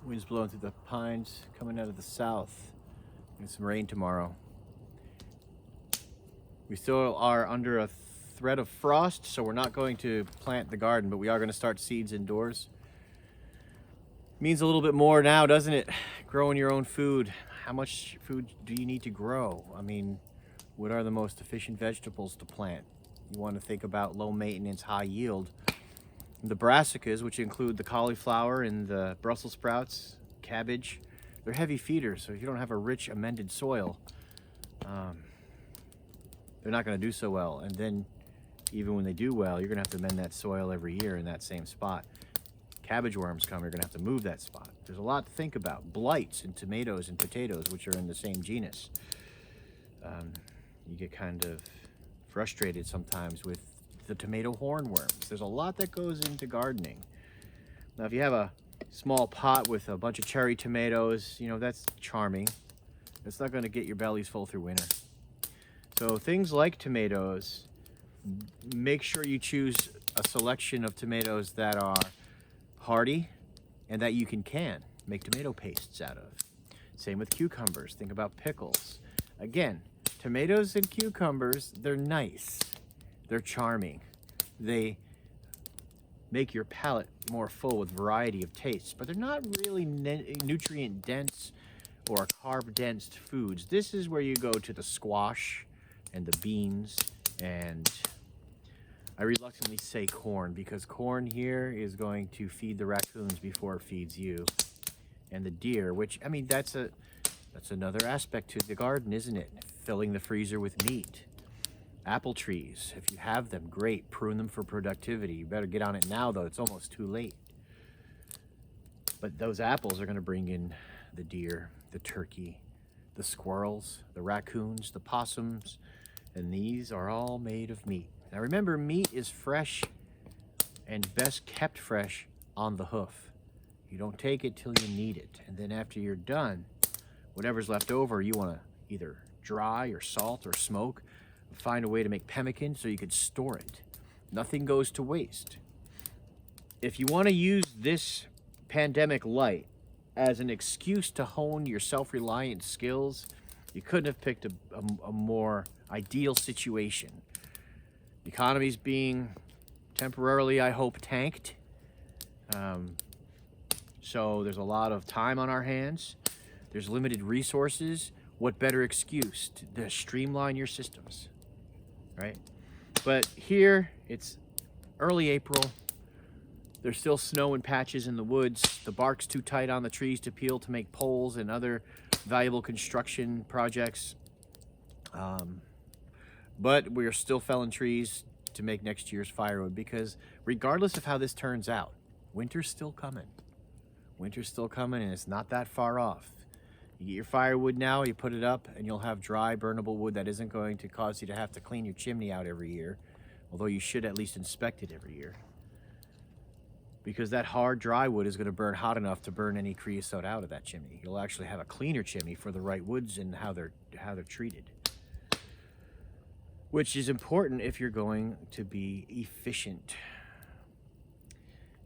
Wind's blowing through the pines, coming out of the south. Get some rain tomorrow. We still are under a threat of frost, so we're not going to plant the garden, but we are going to start seeds indoors. Means a little bit more now, doesn't it? Growing your own food. How much food do you need to grow? I mean, what are the most efficient vegetables to plant? You want to think about low maintenance, high yield. The brassicas, which include the cauliflower and the Brussels sprouts, cabbage, they're heavy feeders, so if you don't have a rich amended soil, they're not going to do so well. And then even when they do well, you're going to have to amend that soil every year in that same spot. Cabbage worms come, you're going to have to move that spot. There's a lot to think about. Blights in tomatoes and potatoes, which are in the same genus. You get kind of frustrated sometimes with the tomato hornworms. There's a lot that goes into gardening. Now, if you have a small pot with a bunch of cherry tomatoes, you know, that's charming. It's not going to get your bellies full through winter. So things like tomatoes, make sure you choose a selection of tomatoes that are hardy and that you can make tomato pastes out of. Same with cucumbers. Think about pickles. Again, tomatoes and cucumbers, they're nice. They're charming. They make your palate more full with variety of tastes, but they're not really nutrient dense or carb dense foods. This is where you go to the squash and the beans, and I reluctantly say corn, because corn here is going to feed the raccoons before it feeds you and the deer, which, I mean, that's another aspect to the garden, isn't it? Filling the freezer with meat. Apple trees, if you have them, great. Prune them for productivity. You better get on it now, though. It's almost too late. But those apples are going to bring in the deer, the turkey, the squirrels, the raccoons, the possums, and these are all made of meat. Now remember, meat is fresh and best kept fresh on the hoof. You don't take it till you need it. And then after you're done, whatever's left over, you want to either dry or salt or smoke. Find a way to make pemmican so you could store it. Nothing goes to waste. If you want to use this pandemic light as an excuse to hone your self-reliant skills, you couldn't have picked a more ideal situation. The economy's being temporarily, I hope, tanked. So there's a lot of time on our hands. There's limited resources. What better excuse to streamline your systems, right? But here, it's early April. There's still snow in patches in the woods. The bark's too tight on the trees to peel to make poles and other valuable construction projects. But we're still felling trees to make next year's firewood, because regardless of how this turns out, winter's still coming. Winter's still coming, and it's not that far off. You get your firewood now, you put it up, and you'll have dry, burnable wood that isn't going to cause you to have to clean your chimney out every year, although you should at least inspect it every year. Because that hard, dry wood is going to burn hot enough to burn any creosote out of that chimney. You'll actually have a cleaner chimney for the right woods and how they're treated. Which is important if you're going to be efficient.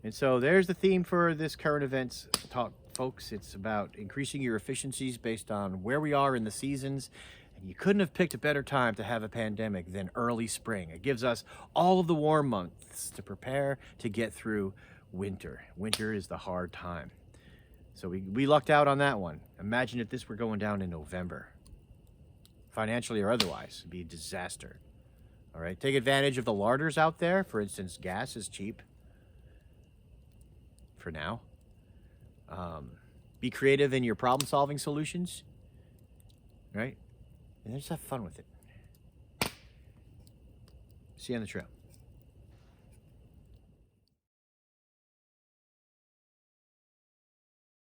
And so there's the theme for this current events talk, folks. It's about increasing your efficiencies based on where we are in the seasons. And you couldn't have picked a better time to have a pandemic than early spring. It gives us all of the warm months to prepare to get through winter. Winter is the hard time. So we lucked out on that one. Imagine if this were going down in November. Financially or otherwise, it'd be a disaster. All right, take advantage of the larders out there. For instance, gas is cheap for now. Be creative in your problem-solving solutions, right? And just have fun with it. See you on the trail.